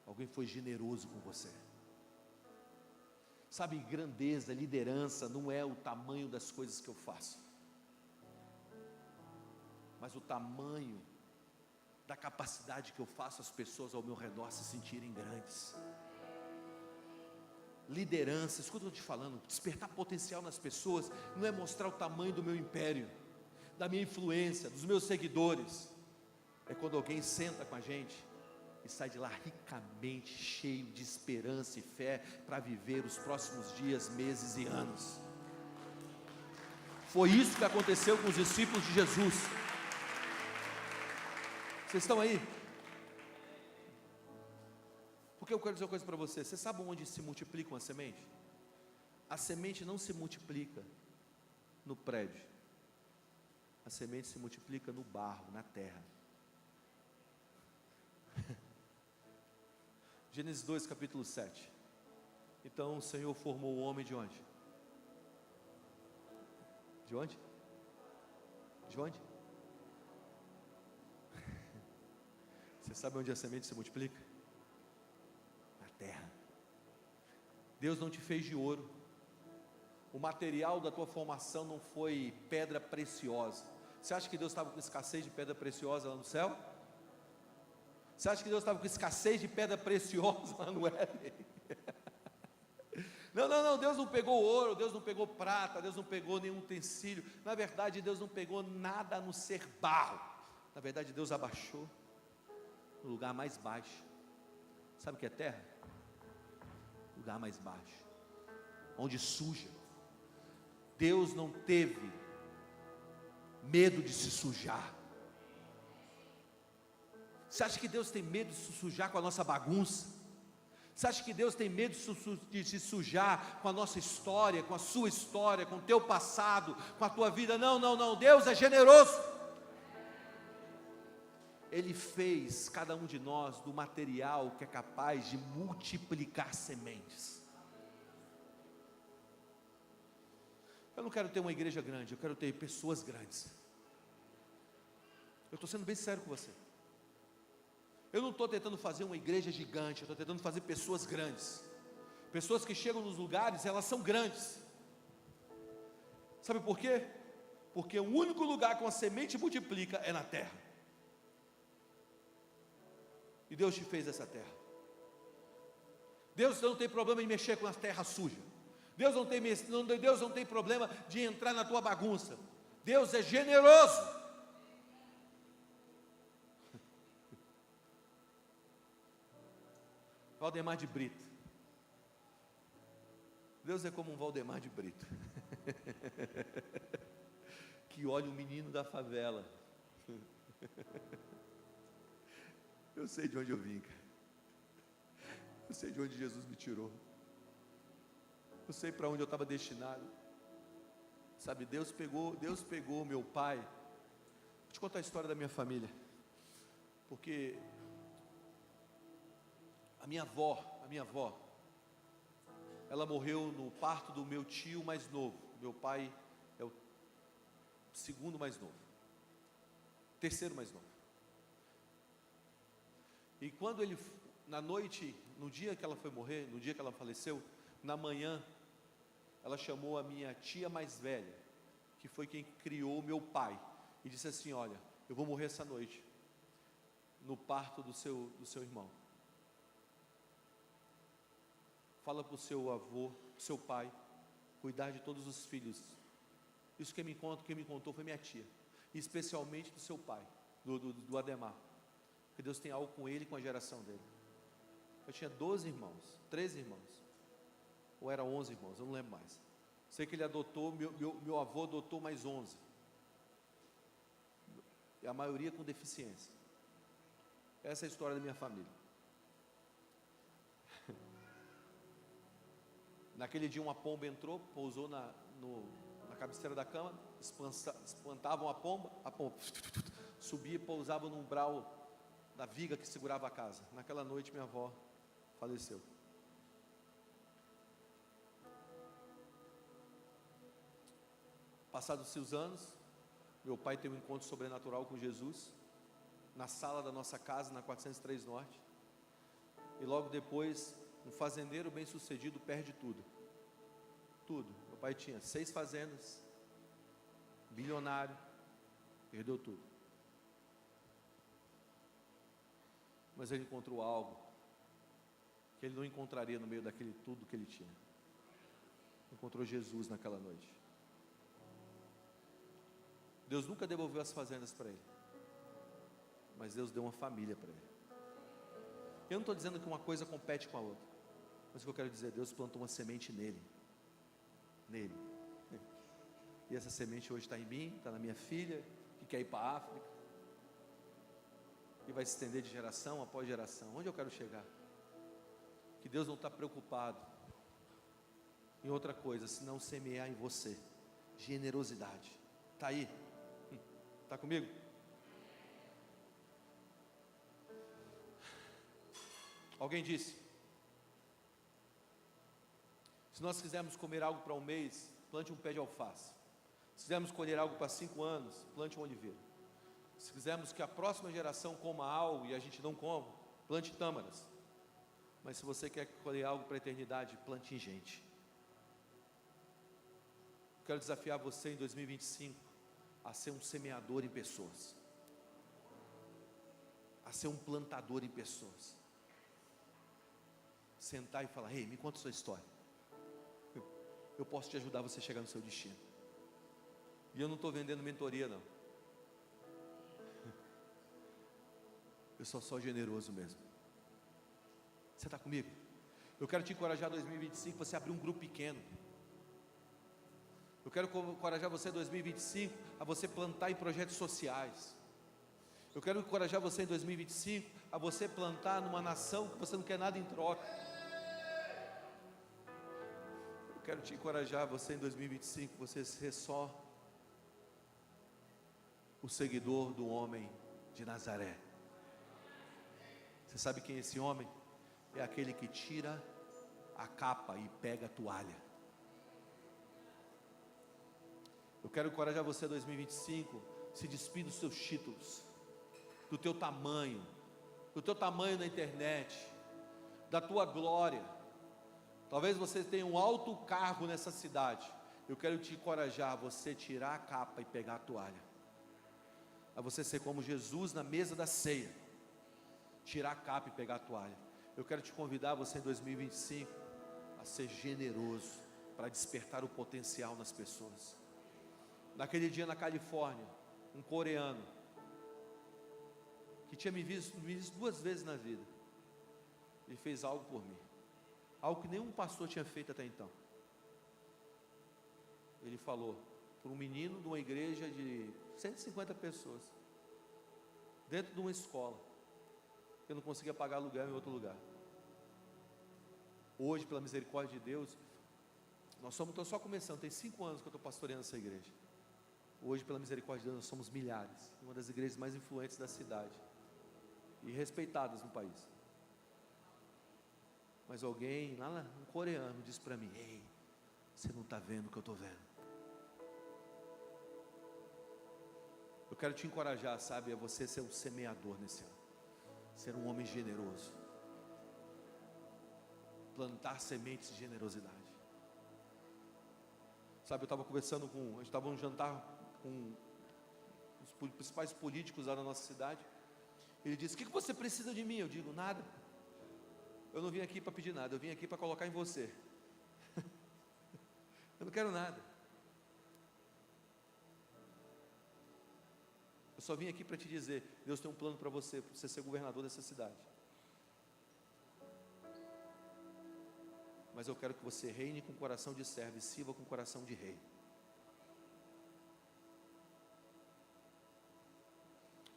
Alguém foi generoso com você. Sabe, grandeza, liderança não é o tamanho das coisas que eu faço, mas o tamanho da capacidade que eu faço as pessoas ao meu redor se sentirem grandes. Liderança, escuta o que eu estou te falando, despertar potencial nas pessoas, não é mostrar o tamanho do meu império, da minha influência, dos meus seguidores. É quando alguém senta com a gente e sai de lá ricamente cheio de esperança e fé para viver os próximos dias, meses e anos. Foi isso que aconteceu com os discípulos de Jesus. Vocês estão aí? Porque eu quero dizer uma coisa para você. Você sabe onde se multiplica uma semente? A semente não se multiplica no prédio. A semente se multiplica no barro, na terra. Gênesis 2, capítulo 7. Então o Senhor formou o homem de onde? De onde? De onde? Você sabe onde a semente se multiplica? Na terra. Deus não te fez de ouro. O material da tua formação não foi pedra preciosa. Você acha que Deus estava com escassez de pedra preciosa lá no céu? Você acha que Deus estava com escassez de pedra preciosa lá no Éden? Não, Deus não pegou ouro, Deus não pegou prata, Deus não pegou nenhum utensílio. Na verdade, Deus não pegou nada a não ser barro. Na verdade, Deus abaixou no lugar mais baixo. Sabe o que é terra? Lugar mais baixo, onde suja. Deus não teve medo de se sujar. Você acha que Deus tem medo de se sujar com a nossa bagunça? Você acha que Deus tem medo de se sujar com a nossa história, com a sua história, com o teu passado, com a tua vida? Não, Deus é generoso. Ele fez cada um de nós do material que é capaz de multiplicar sementes. Eu não quero ter uma igreja grande, eu quero ter pessoas grandes. Eu estou sendo bem sério com você. Eu não estou tentando fazer uma igreja gigante, eu estou tentando fazer pessoas grandes. Pessoas que chegam nos lugares, elas são grandes. Sabe por quê? Porque o único lugar que uma semente multiplica é na terra. E Deus te fez essa terra. Deus não tem problema em mexer com a terra suja. Deus não tem problema de entrar na tua bagunça. Deus é generoso. Valdemar de Brito. Deus é como um Valdemar de Brito, que olha o menino da favela. Eu sei de onde eu vim, cara. Eu sei de onde Jesus me tirou. Eu sei para onde eu estava destinado. Sabe, Deus pegou meu pai. Vou te contar a história da minha família. Porque a minha avó, ela morreu no parto do meu tio mais novo. Meu pai é o segundo mais novo, terceiro mais novo. E quando ele, na noite, no dia que ela foi morrer, no dia que ela faleceu, na manhã, ela chamou a minha tia mais velha, que foi quem criou meu pai, e disse assim: olha, eu vou morrer essa noite, no parto do seu irmão. Fala para o seu avô, seu pai, cuidar de todos os filhos. Isso quem me contou foi minha tia, e especialmente do seu pai, do Ademar, porque Deus tem algo com ele e com a geração dele. Eu tinha 12 irmãos, 13 irmãos, ou era 11 irmãos, eu não lembro mais. Sei que ele adotou, meu avô adotou mais 11, e a maioria com deficiência. Essa é a história da minha família. Naquele dia uma pomba entrou, pousou na cabeceira da cama, espantavam a pomba subia e pousava no umbral da viga que segurava a casa. Naquela noite minha avó faleceu. Passados-se os anos, meu pai teve um encontro sobrenatural com Jesus, na sala da nossa casa, na 403 Norte, e logo depois, um fazendeiro bem sucedido perde tudo. Meu pai tinha 6 fazendas, bilionário, perdeu tudo. Mas ele encontrou algo que ele não encontraria no meio daquele tudo que ele tinha. Encontrou Jesus naquela noite. Deus nunca devolveu as fazendas para ele, mas Deus deu uma família para ele. Eu não estou dizendo que uma coisa compete com a outra, mas o que eu quero dizer, Deus plantou uma semente nele. E essa semente hoje está em mim, está na minha filha, que quer ir para a África, e vai se estender de geração após geração. Onde eu quero chegar? Que Deus não está preocupado em outra coisa, senão semear em você generosidade. Está aí? Está comigo? Alguém disse: se nós quisermos comer algo para um mês, plante um pé de alface. Se quisermos colher algo para 5 anos, plante um oliveira. Se quisermos que a próxima geração coma algo e a gente não coma, plante tâmaras. Mas se você quer colher algo para a eternidade, plante gente. Quero desafiar você em 2025 a ser um semeador em pessoas, a ser um plantador em pessoas. Sentar e falar: ei, me conta a sua história. Eu posso te ajudar você a chegar no seu destino. E eu não estou vendendo mentoria, não. Eu sou só generoso mesmo. Você está comigo? Eu quero te encorajar em 2025 você abrir um grupo pequeno. Eu quero encorajar você em 2025 a você plantar em projetos sociais. Eu quero encorajar você em 2025 a você plantar numa nação que você não quer nada em troca. Eu quero te encorajar você em 2025 você ser só o seguidor do homem de Nazaré. Você sabe quem é esse homem? É aquele que tira a capa e pega a toalha. Eu quero encorajar você em 2025, se despir dos seus títulos, do teu tamanho na internet, da tua glória. Talvez você tenha um alto cargo nessa cidade. Eu quero te encorajar a você tirar a capa e pegar a toalha, a você ser como Jesus na mesa da ceia, tirar a capa e pegar a toalha. Eu quero te convidar você em 2025 a ser generoso, para despertar o potencial nas pessoas. Naquele dia na Califórnia, um coreano, que tinha me visto 2 vezes na vida, ele fez algo por mim, algo que nenhum pastor tinha feito até então. Ele falou para um menino de uma igreja de 150 pessoas, dentro de uma escola, que eu não conseguia pagar aluguel em outro lugar. Hoje, pela misericórdia de Deus, estou só começando, tem 5 anos que eu estou pastoreando essa igreja. Hoje, pela misericórdia de Deus, nós somos milhares, uma das igrejas mais influentes da cidade e respeitadas no país. Mas alguém, um coreano, disse para mim: ei, você não está vendo o que eu estou vendo? Eu quero te encorajar, sabe, a você ser um semeador nesse ano, ser um homem generoso, plantar sementes de generosidade. Sabe, eu estava conversando a gente estava num jantar com os principais políticos lá na nossa cidade. Ele disse: o que você precisa de mim? Eu digo: nada, eu não vim aqui para pedir nada, eu vim aqui para colocar em você. Eu não quero nada, eu só vim aqui para te dizer: Deus tem um plano para você ser governador dessa cidade. Mas eu quero que você reine com coração de servo e sirva com coração de rei.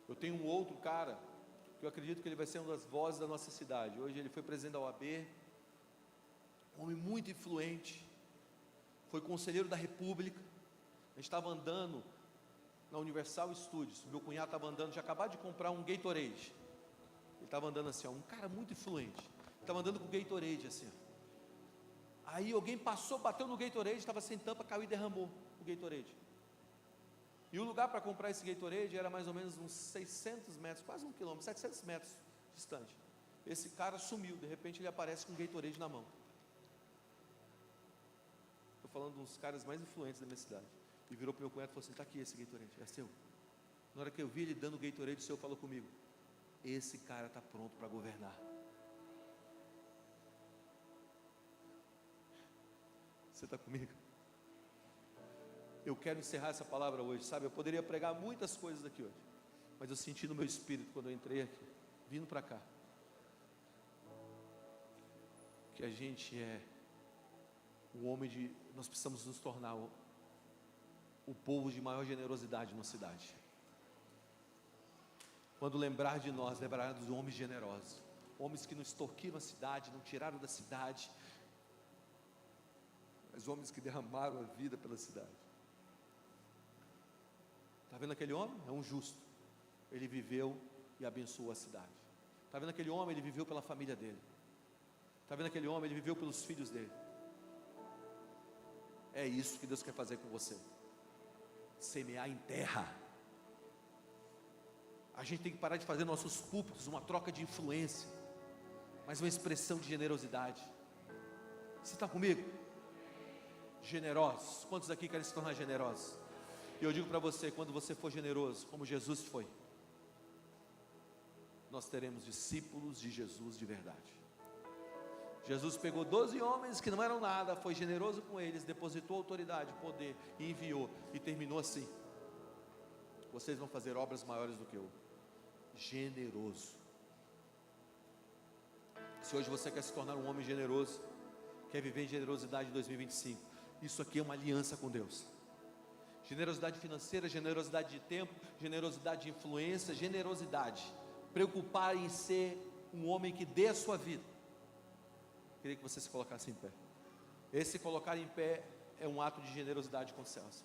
Eu tenho um outro cara, que eu acredito que ele vai ser uma das vozes da nossa cidade. Hoje ele foi presidente da OAB, um homem muito influente, foi conselheiro da República. A gente estava andando na Universal Studios, meu cunhado estava andando, tinha acabado de comprar um Gatorade. Ele estava andando assim, um cara muito influente, estava andando com o Gatorade assim. Aí alguém passou, bateu no Gatorade, estava sem tampa, caiu e derramou o Gatorade. E o lugar para comprar esse Gatorade era mais ou menos uns 600 metros, quase 1 quilômetro, 700 metros distante. Esse cara sumiu, de repente ele aparece com um Gatorade na mão. Estou falando de uns caras mais influentes da minha cidade. E virou para o meu cunhado e falou assim: está aqui esse Gatorade, é seu. Na hora que eu vi ele dando o Gatorade, o Senhor falou comigo: esse cara está pronto para governar. Você está comigo? Eu quero encerrar essa palavra hoje, sabe? Eu poderia pregar muitas coisas aqui hoje, mas eu senti no meu espírito, quando eu entrei aqui, vindo para cá, que a gente é um homem nós precisamos nos tornar o povo de maior generosidade na cidade. Quando lembrar de nós, lembrar dos homens generosos, homens que não extorquiram a cidade, não tiraram da cidade, mas homens que derramaram a vida pela cidade. Está vendo aquele homem? É um justo. Ele viveu e abençoou a cidade. Está vendo aquele homem? Ele viveu pela família dele. Está vendo aquele homem? Ele viveu pelos filhos dele. É isso que Deus quer fazer com você. Semear em terra. A gente tem que parar de fazer nossos púlpitos uma troca de influência, mas uma expressão de generosidade. Você está comigo? Generosos. Quantos aqui querem se tornar generosos? E eu digo para você, quando você for generoso, como Jesus foi, nós teremos discípulos de Jesus de verdade. Jesus pegou 12 homens que não eram nada, foi generoso com eles, depositou autoridade, poder e enviou, e terminou assim: vocês vão fazer obras maiores do que eu. Generoso. Se hoje você quer se tornar um homem generoso, quer viver em generosidade em 2025, isso aqui é uma aliança com Deus. Generosidade financeira, generosidade de tempo, generosidade de influência, generosidade, preocupar em ser um homem que dê a sua vida. Queria que você se colocasse em pé. Esse colocar em pé é um ato de generosidade com os céus.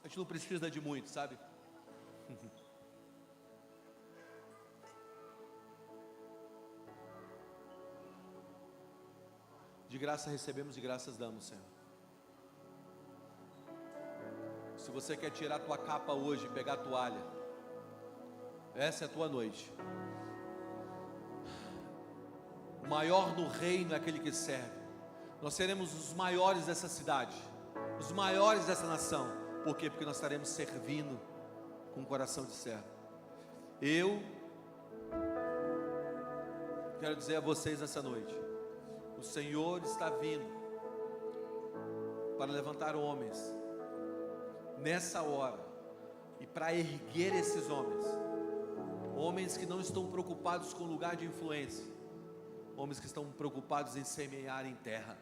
A gente não precisa de muito, sabe? De graça recebemos, de graças damos, Senhor. Se você quer tirar a tua capa hoje, pegar a toalha, essa é a tua noite. O maior no reino é aquele que serve. Nós seremos os maiores dessa cidade, os maiores dessa nação. Por quê? Porque nós estaremos servindo com o coração de servo. Eu quero dizer a vocês nessa noite: o Senhor está vindo para levantar homens nessa hora, e para erguer esses homens, homens que não estão preocupados com lugar de influência, homens que estão preocupados em semear em terra.